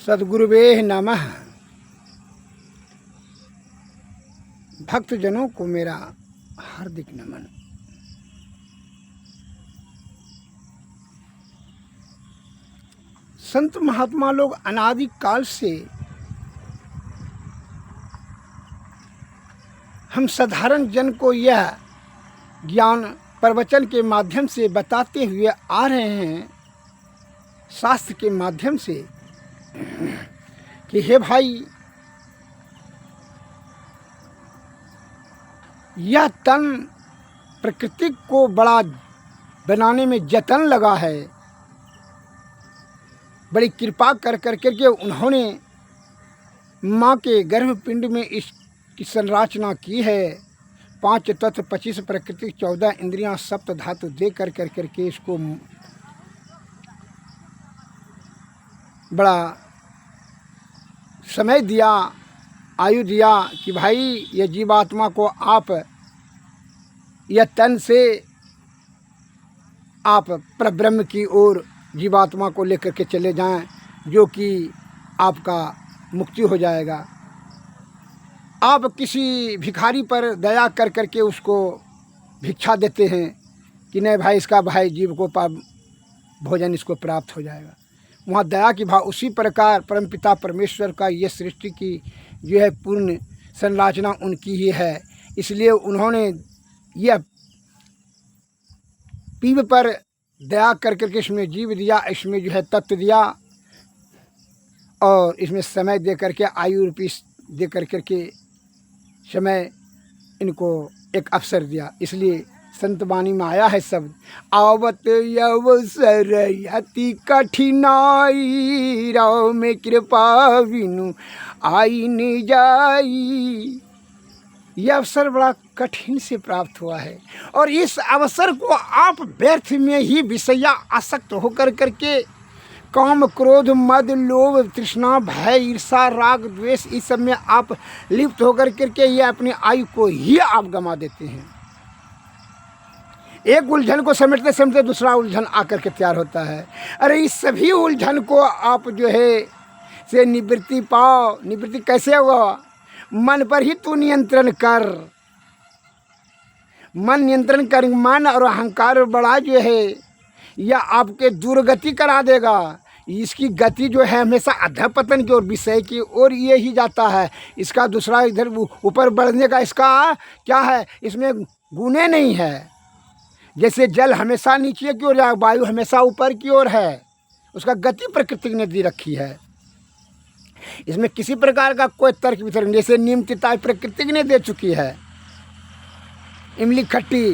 सद्गुरुवे नमः। भक्तजनों को मेरा हार्दिक नमन। संत महात्मा लोग अनादि काल से हम साधारण जन को यह ज्ञान प्रवचन के माध्यम से बताते हुए आ रहे हैं, शास्त्र के माध्यम से, कि हे भाई, यह तन प्रकृति को बड़ा बनाने में जतन लगा है। बड़ी कृपा कर करके उन्होंने माँ के गर्भपिंड में इसकी संरचना की है। 5 तत्व 25 प्रकृति 14 इंद्रियां सप्त धातु दे करके इसको बड़ा समय दिया, आयु दिया कि भाई ये जीवात्मा को आप यह तन से आप परब्रह्म की ओर जीवात्मा को लेकर के चले जाएं, जो कि आपका मुक्ति हो जाएगा। आप किसी भिखारी पर दया कर करके उसको भिक्षा देते हैं कि नहीं भाई, इसका भाई जीव को भोजन इसको प्राप्त हो जाएगा। वहाँ दया की भाव, उसी प्रकार परमपिता परमेश्वर का ये सृष्टि की जो है पूर्ण संरचना उनकी ही है। इसलिए उन्होंने यह पीव पर दया कर करके इसमें जीव दिया, इसमें जो है तत्व दिया, और इसमें समय दे करके, आयु रूपी दे करके समय इनको एक अवसर दिया। इसलिए संत वाणी में आया है शब्द, आवत अवसर अति कठिनाई, राव में कृपा विनु आई न जाई। यह अवसर बड़ा कठिन से प्राप्त हुआ है, और इस अवसर को आप व्यर्थ में ही विषया आसक्त होकर करके काम, क्रोध, मद, लोभ, तृष्णा, भय, ईर्षा, राग, द्वेष, इस सब में आप लिप्त होकर करके ये अपनी आयु को ही आप गंवा देते हैं। एक उलझन को समेटते समेटते दूसरा उलझन आकर के तैयार होता है। अरे इस सभी उलझन को आप जो है से निवृत्ति पाओ। निवृत्ति कैसे होगा? मन पर ही तू नियंत्रण कर। मन नियंत्रण कर। मन और अहंकार बड़ा जो है यह आपके दुर्गति करा देगा। इसकी गति जो है हमेशा अधपतन की ओर, विषय की ओर ये ही जाता है। इसका दूसरा इधर ऊपर बढ़ने का इसका क्या है? इसमें गुणे नहीं है। जैसे जल हमेशा नीचे की ओर जाए, वायु हमेशा ऊपर की ओर है। उसका गति प्रकृति ने दी रखी है। इसमें किसी प्रकार का कोई तर्क वितर्क नहीं। जैसे नीम तिताई प्रकृति ने दे चुकी है, इमली खट्टी,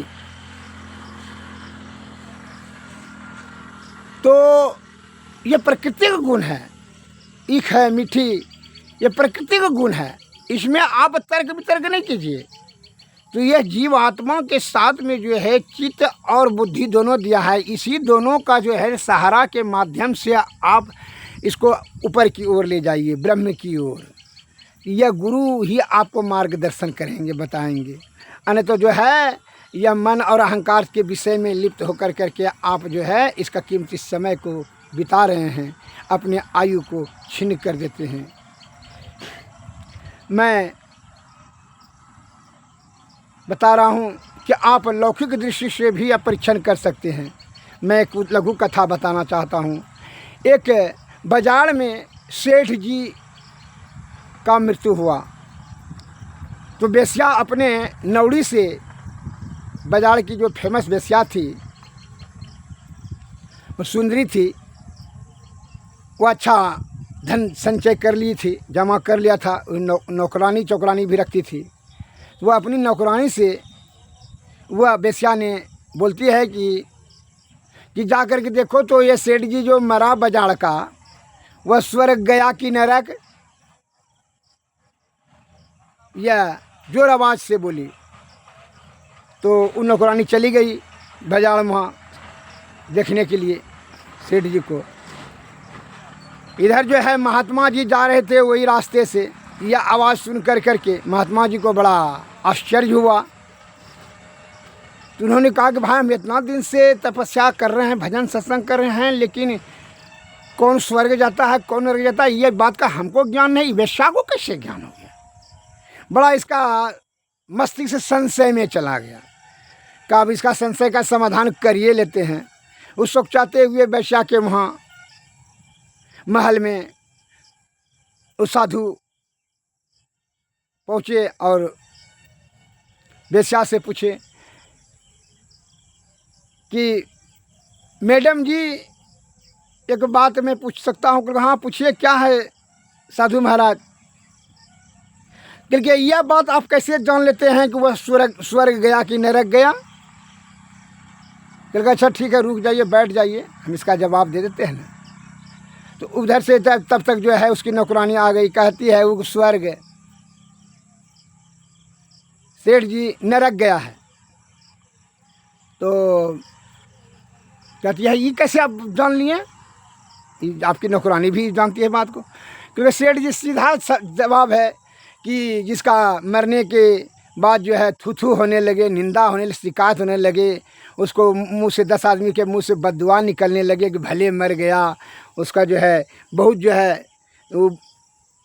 तो ये प्रकृति का गुण है। ईख है मीठी, ये प्रकृति का गुण है। इसमें आप तर्क वितर्क नहीं कीजिए। तो यह जीव आत्मा के साथ में जो है चित्त और बुद्धि दोनों दिया है। इसी दोनों का जो है सहारा के माध्यम से आप इसको ऊपर की ओर ले जाइए, ब्रह्म की ओर। यह गुरु ही आपको मार्गदर्शन करेंगे, बताएंगे। अन्य तो जो है यह मन और अहंकार के विषय में लिप्त होकर करके आप जो है इसका कीमती समय को बिता रहे हैं, अपने आयु को छीन कर देते हैं। मैं बता रहा हूँ कि आप लौकिक दृष्टि से भी आप परीक्षण कर सकते हैं। मैं एक लघु कथा बताना चाहता हूँ। एक बाजार में सेठ जी का मृत्यु हुआ, तो बेस्या अपने नौड़ी से, बाजार की जो फेमस बेस्या थी, वो सुंदरी थी, वो अच्छा धन संचय कर ली थी, जमा कर लिया था। नौकरानी चौकरानी भी रखती थी। वह अपनी नौकरानी से वह बेस्या ने बोलती है कि जा कर के देखो तो ये सेठ जी जो मरा बाजार का, वह स्वर्ग गया कि नरक। यह जोर आवाज़ से बोली। तो उन नौकरानी चली गई बाजार में वहाँ देखने के लिए सेठ जी को। इधर जो है महात्मा जी जा रहे थे वही रास्ते से। यह आवाज़ सुन कर करके महात्मा जी को बड़ा आश्चर्य हुआ। तो उन्होंने कहा कि भाई, हम इतना दिन से तपस्या कर रहे हैं, भजन सत्संग कर रहे हैं, लेकिन कौन स्वर्ग जाता है कौन नरक जाता है ये बात का हमको ज्ञान नहीं, वेश्या को कैसे ज्ञान हो गया। बड़ा इसका मस्तिष्क से संशय में चला गया कि अब इसका संशय का समाधान करिए लेते हैं। उस वक्त चाहते हुए वेश्या के वहाँ महल में उस साधु पहुँचे और वेश्या से पूछे कि मैडम जी एक बात मैं पूछ सकता हूँ? हाँ पूछिए, क्या है साधु महाराज? क्योंकि यह बात आप कैसे जान लेते हैं कि वह स्वर्ग गया कि नरक गया? क्योंकि अच्छा ठीक है, रुक जाइए, बैठ जाइए, हम इसका जवाब दे देते हैं ना। तो उधर से तब तक जो है उसकी नौकरानी आ गई, कहती है वो स्वर्ग, सेठ जी नरक गया है। तो कहती है ये कैसे आप जान लिए? आपकी नौकरानी भी जानती है बात को। क्योंकि सेठ जी सीधा जवाब है कि जिसका मरने के बाद जो है थू होने लगे, निंदा होने लगे, शिकायत होने लगे, उसको मुंह से 10 आदमी के मुंह से बददुआ निकलने लगे कि भले मर गया, उसका जो है बहुत जो है वो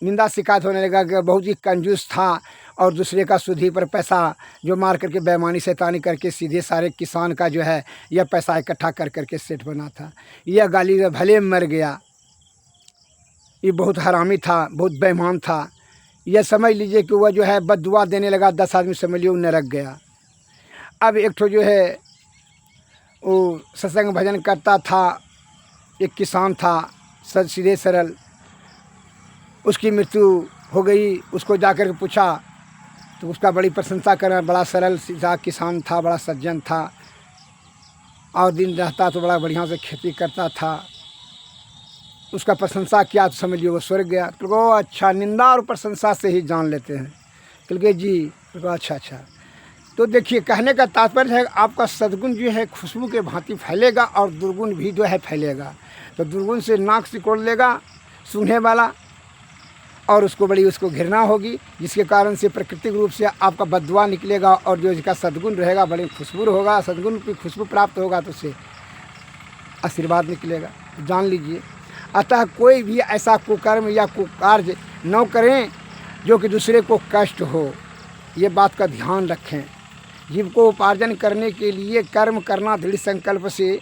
निंदा शिकायत होने लगा कि बहुत ही कंजूस था और दूसरे का सुधी पर पैसा जो मार करके बेईमानी शैतानी करके सीधे सारे किसान का जो है यह पैसा इकट्ठा कर करके सेठ बना था। यह गाली भले मर गया, ये बहुत हरामी था, बहुत बेईमान था। यह समझ लीजिए कि वह जो है बददुआ देने लगा, 10 आदमी समझ लियो नरक गया। अब एक ठो जो है वो सत्संग भजन करता था, एक किसान था सीधे सरल, उसकी मृत्यु हो गई। उसको जाकर के पूछा तो उसका बड़ी प्रशंसा करा, बड़ा सरल सीधा किसान था, बड़ा सज्जन था और दिन रहता तो बड़ा बढ़िया से खेती करता था। उसका प्रशंसा किया तो समझिए वो स्वर्ग गया। तो अच्छा, निंदा और प्रशंसा से ही जान लेते हैं। क्योंकि जी अच्छा। तो देखिए कहने का तात्पर्य है आपका सद्गुण जो है खुशबू के भांति फैलेगा और दुर्गुण भी जो है फैलेगा। तो दुर्गुण से नाक सिकोड़ लेगा सूंघने वाला और उसको बड़ी उसको घृणा होगी, जिसके कारण से प्राकृतिक रूप से आपका बददुआ निकलेगा और जो इसका सद्गुण रहेगा बड़ी खुशबू होगा, सद्गुण की खुशबू प्राप्त होगा तो उससे आशीर्वाद निकलेगा। जान लीजिए, अतः कोई भी ऐसा कुकर्म या कुकार्य न करें जो कि दूसरे को कष्ट हो, ये बात का ध्यान रखें। जीव को उपार्जन करने के लिए कर्म करना दृढ़ संकल्प से,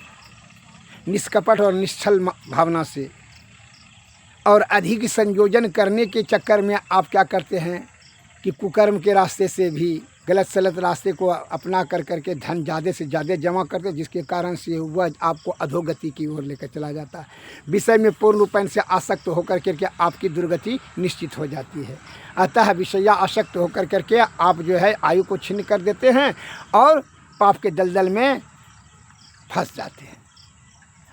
निष्कपट और निश्चल भावना से, और अधिक संयोजन करने के चक्कर में आप क्या करते हैं कि कुकर्म के रास्ते से भी गलत सलत रास्ते को अपना कर करके धन ज़्यादा से ज़्यादा जमा करते, जिसके कारण से वह आपको अधोगति की ओर लेकर चला जाता है। विषय में पूर्ण रूप से आसक्त होकर करके आपकी दुर्गति निश्चित हो जाती है। अतः विषया आसक्त होकर करके आप जो है आयु को छिन्न कर देते हैं और पाप के दलदल में फंस जाते हैं।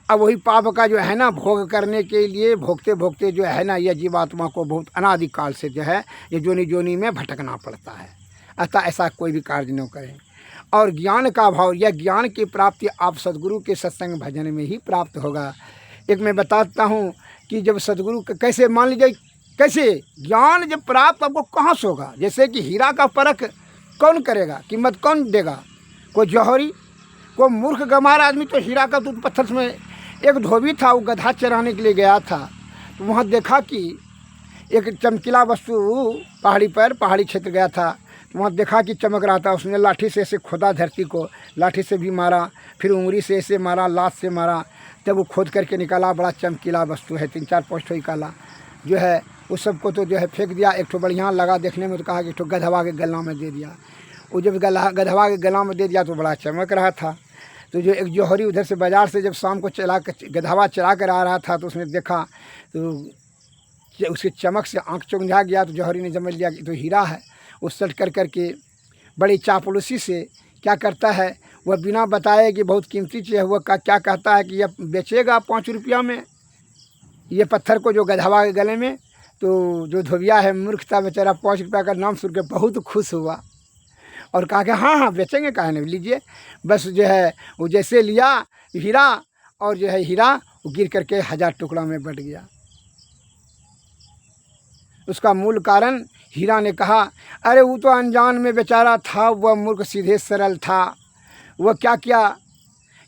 अब वही पाप का जो है ना भोग करने के लिए भोगते भोगते जो है ना यह जीवात्मा को बहुत अनादिकाल से जो है ये जोनी में भटकना पड़ता है। अतः ऐसा कोई भी कार्य न करें। और ज्ञान का भाव, यह ज्ञान की प्राप्ति आप सद्गुरु के सत्संग भजन में ही प्राप्त होगा। एक मैं बताता हूँ कि जब सद्गुरु कैसे, मान लीजिए कैसे ज्ञान जब प्राप्त आपको कहाँ से होगा। जैसे कि हीरा का परख कौन करेगा, कीमत कौन देगा? कोई जौहरी, कोई मूर्ख गंवार आदमी तो हीरा का दूध पत्थर में। एक धोबी था, वो गधा चराने के लिए गया था, तो वहाँ देखा कि एक चमकीला वस्तु पहाड़ी क्षेत्र गया था, तो वहाँ देखा कि चमक रहा था। उसने लाठी से ऐसे खोदा धरती को, लाठी से भी मारा, फिर उंगली से ऐसे मारा, लात से मारा, तब वो खोद करके निकाला बड़ा चमकीला वस्तु है, 3-4 पोस्ट निकाला जो है। उस सबको तो जो है फेंक दिया। एक ठो बढ़िया लगा देखने में, तो कहा कि एक ठो गधवा के गला में दे दिया। वो जब गधवा के गला में दे दिया तो बड़ा चमक रहा था। तो जो एक जौहरी उधर से बाज़ार से जब शाम को गधवा चला कर आ रहा था, तो उसने देखा तो उसके चमक से आँख चौंधा गया। तो जौहरी ने समझ लिया कि तो हीरा है। वो सट कर करके बड़ी चापलूसी से क्या करता है, वह बिना बताए कि बहुत कीमती चीज़ है, वह क्या कहता है कि यह बेचेगा 5 रुपया में ये पत्थर को, जो गधवा के गले में। तो जो धोबिया है मूर्ख था बेचारा, 5 रुपया का नाम सुन के बहुत खुश हुआ और कहा कि हाँ बेचेंगे, काहे नहीं, लीजिए। बस जो है वो जैसे लिया हीरा, और जो है हीरा वो गिर करके 1000 टुकड़ा में बट गया। उसका मूल कारण हीरा ने कहा, अरे वो तो अनजान में बेचारा था, वह मूर्ख सीधे सरल था। वह क्या किया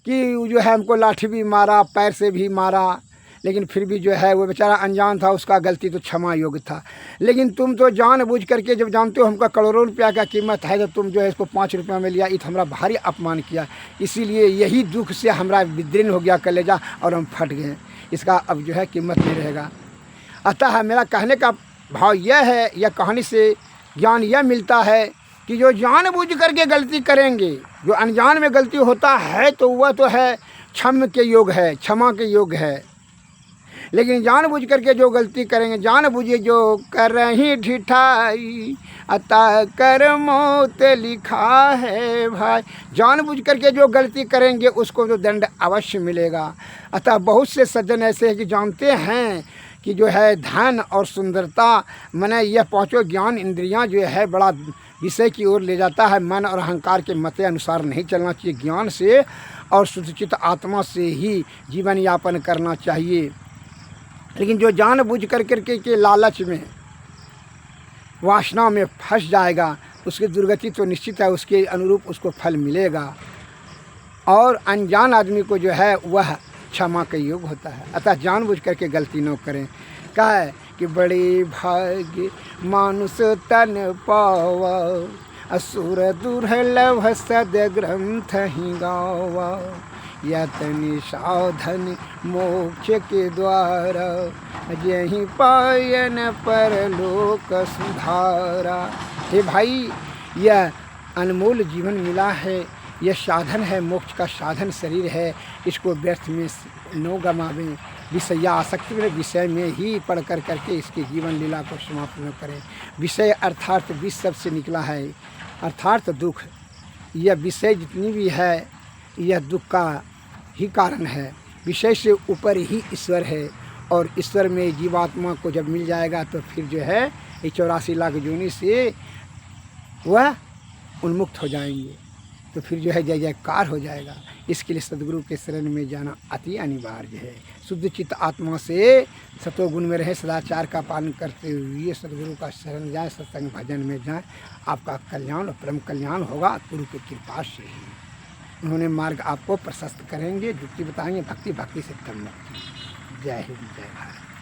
कि जो है हमको लाठी भी मारा, पैर से भी मारा, लेकिन फिर भी जो है वो बेचारा अनजान था, उसका गलती तो क्षमा योग्य था। लेकिन तुम तो जानबूझ करके, जब जानते हो हमका करोड़ों रुपया का कीमत है, तो तुम जो है इसको 5 रुपया में लिया, ये तो हमारा भारी अपमान किया। इसीलिए यही दुख से हमारा विदीर्ण हो गया कलेजा और हम फट गए। इसका अब जो है कीमत नहीं रहेगा। अतः मेरा कहने का भाव यह है, यह कहानी से ज्ञान यह मिलता है कि जो जानबूझ करके गलती करेंगे, जो अनजान में गलती होता है तो वह तो है क्षम के योग है, क्षमा के योग है। लेकिन जानबूझ करके जो गलती करेंगे, जानबूझे जो कर रही ढिठाई, अतः कर मौत लिखा है भाई। जानबूझ करके जो गलती करेंगे उसको तो दंड अवश्य मिलेगा। अतः बहुत से सज्जन ऐसे हैं कि जानते हैं कि जो है धन और सुंदरता, माने यह पांचों ज्ञान इंद्रियां जो है बड़ा विषय की ओर ले जाता है। मन और अहंकार के मते अनुसार नहीं चलना चाहिए, ज्ञान से और शुद्धचित आत्मा से ही जीवन यापन करना चाहिए। लेकिन जो जानबूझ करके के लालच में, वासना में फंस जाएगा, उसकी दुर्गति तो निश्चित है, उसके अनुरूप उसको फल मिलेगा। और अनजान आदमी को जो है वह क्षमा का योग होता है। अतः जानबूझ करके गलती न करें। कहा है कि बड़े भाग्य मानुष तन पावा, असुर दुर्लभ सद ग्रंथ ही गावा, यतनि साधन मोक्ष के द्वारा, यही पायन परलोक सुधारा। हे भाई, यह अनमोल जीवन मिला है, यह साधन है, मोक्ष का साधन शरीर है। इसको व्यर्थ में न गमावें, विषया आसक्ति में विषय में ही पढ़ करके इसकी जीवन लीला को समाप्त न करें। विषय अर्थात विष सबसे निकला है, अर्थात दुख। यह विषय जितनी भी है यह दुख का ही कारण है। विषय से ऊपर ही ईश्वर है, और ईश्वर में जीवात्मा को जब मिल जाएगा तो फिर जो है ये 84 लाख योनि से वह उन्मुक्त हो जाएंगे, तो फिर जो है जय जयकार हो जाएगा। इसके लिए सदगुरु के शरण में जाना अति अनिवार्य है। शुद्ध चित्त आत्मा से सतोगुण में रहे, सदाचार का पालन करते हुए सदगुरु का शरण जाए, सत्संग भजन में जाए, आपका कल्याण और परम कल्याण होगा गुरु की कृपा से ही। उन्होंने मार्ग आपको प्रशस्त करेंगे, युक्ति बताएंगे, भक्ति, भक्ति से तम मुक्ति। जय हिंद, जय भारत।